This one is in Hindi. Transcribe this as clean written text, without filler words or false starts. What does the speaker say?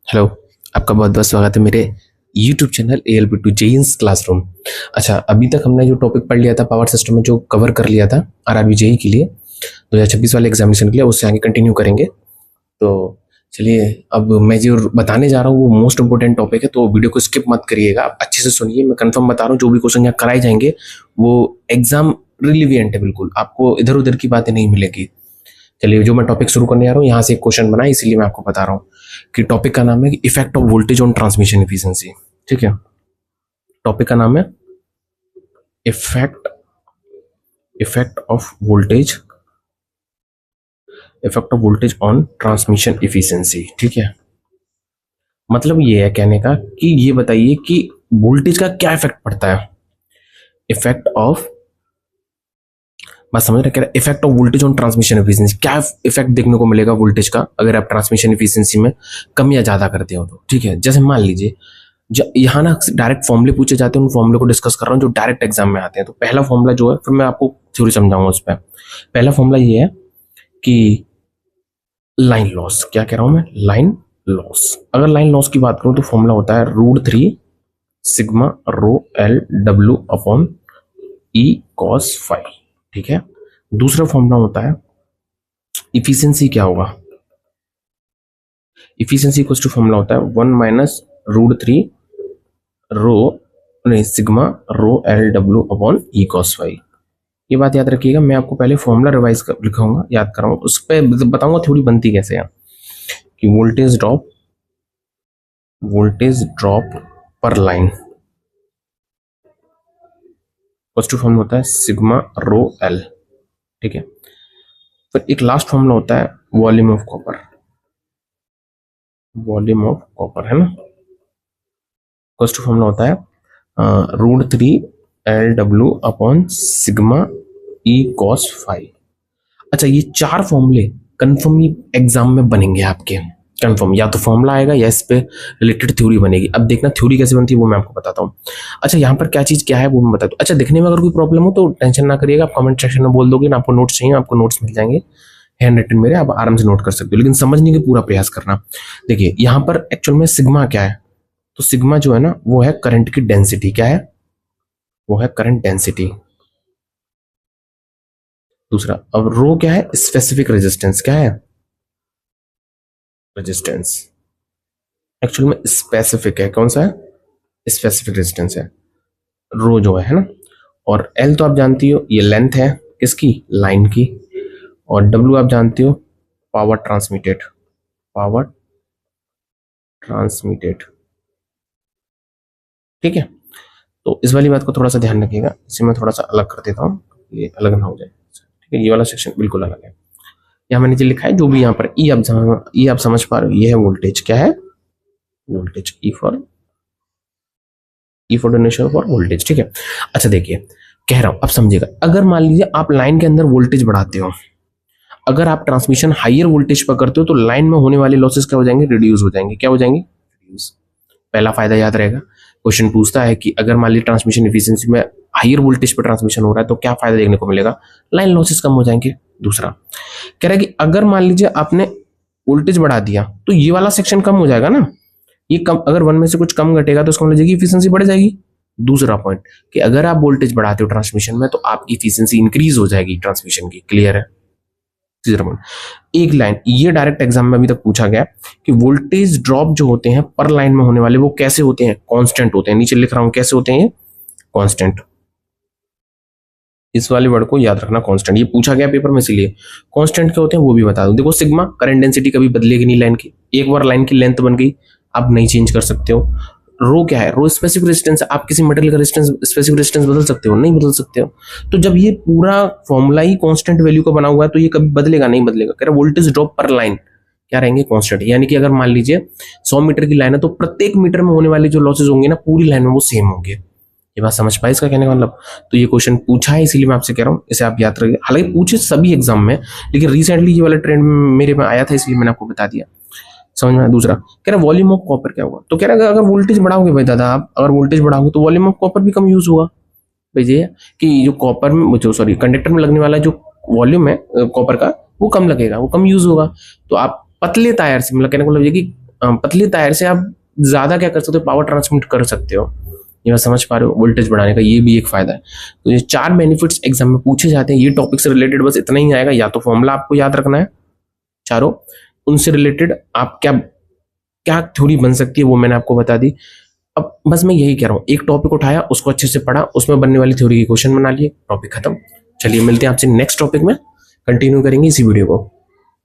हेलो। आपका बहुत बहुत स्वागत है मेरे YouTube चैनल ALP2 जेईन्स क्लासरूम। अच्छा, अभी तक हमने जो टॉपिक पढ़ लिया था पावर सिस्टम में, जो कवर कर लिया था आरआरबी जेई के लिए 2026 वाले एग्जामिनेशन के लिए, उससे आगे कंटिन्यू करेंगे। तो चलिए, अब मैं जो बताने जा रहा हूँ वो मोस्ट इंपोर्टेंट टॉपिक है, तो वीडियो को स्किप मत करिएगा, आप अच्छे से सुनिए। मैं कंफर्म बता रहा हूँ, जो भी क्वेश्चन यहाँ कराए जाएंगे वो एग्जाम रिलीवियंट है, बिल्कुल आपको इधर उधर की बातें नहीं मिलेगी। चलिए, जो मैं टॉपिक शुरू करने जा रहा हूँ, यहाँ से एक क्वेश्चन बना है, इसीलिए मैं आपको बता रहा हूँ कि टॉपिक का नाम है effect of voltage on transmission efficiency. ठीक है, टॉपिक का नाम है effect effect of voltage effect of voltage on transmission efficiency. ठीक है, मतलब ये है कहने का कि ये बताइए कि वोल्टेज का क्या इफेक्ट पड़ता है। इफेक्ट ऑफ, बात समझ रहे, कह रहे effect of voltage on transmission efficiency, क्या इफेक्ट देखने को मिलेगा वोल्टेज का अगर आप ट्रांसमिशन एफिशिएंसी में कम या ज्यादा करते हो तो। ठीक है, जैसे मान लीजिए यहाँ ना डायरेक्ट फॉर्मूले पूछे जाते हैं, उन फॉर्मूले को डिस्कस कर रहा हूँ जो डायरेक्ट एग्जाम में आते हैं। तो पहला फॉर्मूला जो है, फिर मैं आपको थ्योरी समझाऊंगा उस पर। पहला फॉर्मूला ये है कि लाइन लॉस, क्या कह रहा हूं मैं, लाइन लॉस। अगर लाइन लॉस की बात करूं तो फॉर्मूला होता है √3 sigma rho L W upon E cos phi. ठीक है, दूसरा फॉर्मूला होता है इफिशियंसी। क्या होगा इफिशियंसी? इक्वल्स टू फॉर्मूला होता है 1 माइनस √3 रो नहीं sigma rho L W upon E cos phi. ये बात याद रखिएगा, मैं आपको पहले फॉर्मूला रिवाइज कर लिखाऊंगा, याद कराऊंगा, उस पर बताऊंगा थ्योरी बनती कैसे है कि वोल्टेज ड्रॉप पर लाइन फर्स्ट फॉर्मूला होता है सिग्मा रो एल। ठीक है, फिर एक लास्ट फॉर्मूला होता है वॉल्यूम ऑफ कॉपर है ना। फर्स्ट फॉर्मूला होता है √3 L W upon sigma E cos phi. अच्छा, ये चार फॉर्मूले कंफर्म एग्जाम में बनेंगे आपके, कंफर्म। या तो फॉर्मूला आएगा या इस पे रिलेटेड थ्योरी बनेगी। अब देखना थ्योरी कैसे बनती है वो मैं आपको बताता हूँ। अच्छा, यहाँ पर क्या चीज क्या है वो मैं बता दूँ। अच्छा, दिखने में अगर कोई प्रॉब्लम हो तो टेंशन ना करिएगा, आप कमेंट सेक्शन में बोल दोगे ना आपको नोट्स चाहिए, आपको नोट्स मिल जाएंगे हैंड रिटन मेरे, आप आराम से नोट कर सकते हो, लेकिन समझने का पूरा प्रयास करना। देखिए यहाँ पर एक्चुअल में सिग्मा क्या है, तो सिग्मा जो है ना वो है करंट की डेंसिटी। क्या है वो? है करंट डेंसिटी। दूसरा, अब रो क्या है? Specific resistance. क्या है? रेजिस्टेंस। एक्चुअल में स्पेसिफिक है, कौन सा है? स्पेसिफिक रेजिस्टेंस है रो जो है ना। और एल तो आप जानती हो ये लेंथ है किसकी? लाइन की। और डब्ल्यू आप जानती हो पावर ट्रांसमिटेड। ठीक है, तो इस वाली बात को थोड़ा सा ध्यान रखिएगा, इसे मैं थोड़ा सा अलग कर देता हूँ, ये अलग ना हो जाए। ठीक है, ये वाला सेक्शन बिल्कुल अलग है। यहाँ मैंने जो लिखा है जो भी यहाँ पर ई आप समझ पा रहे हो, ये है वोल्टेज। क्या है? Voltage. E for donation for voltage. ठीक है, अच्छा देखिए कह रहा हूं, अब समझिएगा। अगर मान लीजिए आप लाइन के अंदर वोल्टेज बढ़ाते हो, अगर आप ट्रांसमिशन हायर वोल्टेज पर करते हो तो लाइन में होने वाले लॉसेस क्या हो जाएंगे? रिड्यूस हो जाएंगे। क्या हो जाएंगे? रिड्यूस। पहला फायदा याद रहेगा। क्वेश्चन पूछता है कि अगर मान लीजिए ट्रांसमिशन एफिशिएंसी में हायर वोल्टेज पर ट्रांसमिशन हो रहा है तो क्या फायदा देखने को मिलेगा? लाइन लॉसेस कम हो जाएंगे। दूसरा कह रहा है कि अगर मान लीजिए आपने वोल्टेज बढ़ा दिया तो ये वाला सेक्शन कम हो जाएगा ना, ये कम, अगर वन में से कुछ कम घटेगा तो उसका मतलब इफिशियंसी बढ़ जाएगी। दूसरा पॉइंट कि अगर आप वोल्टेज बढ़ाते हो ट्रांसमिशन में तो आपकी इफिशियंसी इंक्रीज हो जाएगी ट्रांसमिशन की। क्लियर है? तीसरा पॉइंट, एक लाइन, ये डायरेक्ट एग्जाम में अभी तक पूछा गया कि वोल्टेज ड्रॉप जो होते हैं पर लाइन में होने वाले वो कैसे होते हैं? कांस्टेंट होते हैं। नीचे लिख रहा हूं कैसे होते हैं? ये कांस्टेंट। इस वाले वर्ड को याद रखना, कांस्टेंट। ये पूछा गया पेपर में, इसीलिए कांस्टेंट क्या होते हैं वो भी बता दूं। देखो सिग्मा करंट डेंसिटी कभी बदलेगी नहीं लाइन की, एक बार लाइन की लेंथ बन गई आप नहीं चेंज कर सकते हो। रो क्या है? रो स्पेसिफिक रेजिस्टेंस। आप किसी मटेरियल का रेजिस्टेंस, स्पेसिफिक रेजिस्टेंस बदल सकते हो? नहीं बदल सकते हो। तो जब ये पूरा फॉर्मूला ही कांस्टेंट वैल्यू का बना हुआ है तो ये कभी बदलेगा नहीं? बदलेगा। कह रहा वोल्टेज ड्रॉप पर लाइन क्या रहेंगे? कांस्टेंट। यानी कि अगर मान लीजिए 100 मीटर की लाइन है तो प्रत्येक मीटर में होने वाले जो लॉसेज होंगे ना पूरी लाइन में वो सेम होंगे। ये बात समझ पाए इसका कहने का मतलब? तो ये क्वेश्चन पूछा है इसीलिए मैं आपसे कह रहा हूँ, इसे आप याद रखिए। हालांकि पूछे सभी एग्जाम में, लेकिन रिसेंटली ये वाला ट्रेंड मेरे में आया था इसलिए मैंने आपको बता दिया। समझ में आया? दूसरा कह रहा वॉल्यूम ऑफ कॉपर क्या होगा? तो कह रहा है अगर वोल्टेज बढ़ाओगे भाई दादा, आप अगर वोल्टेज बढ़ाओगे तो वॉल्यूम ऑफ कॉपर भी कम यूज होगा। भेजिए कि जो कॉपर में, जो सॉरी कंडक्टर में लगने वाला जो वॉल्यूम है कॉपर का वो कम लगेगा, वो कम यूज होगा। तो आप पतले तार से, मतलब कहने को मतलब ये कि पतली तार से आप ज्यादा क्या कर सकते हो, पावर ट्रांसमिट कर सकते हो। ये बात समझ पा रहे हो, वोल्टेज बढ़ाने का ये भी एक फायदा है। तो ये 4 बेनिफिट्स एग्जाम में पूछे जाते हैं। ये टॉपिक से रिलेटेड बस इतना ही आएगा, या तो फॉर्मूला आपको याद रखना है चारों, उनसे रिलेटेड आप क्या क्या थ्योरी बन सकती है वो मैंने आपको बता दी। अब बस मैं यही कह रहा हूँ, एक टॉपिक उठाया, उसको अच्छे से पढ़ा, उसमें बनने वाली थ्योरी के क्वेश्चन बना लिए, टॉपिक खत्म। चलिए मिलते हैं आपसे नेक्स्ट टॉपिक में, कंटिन्यू करेंगे इसी वीडियो को।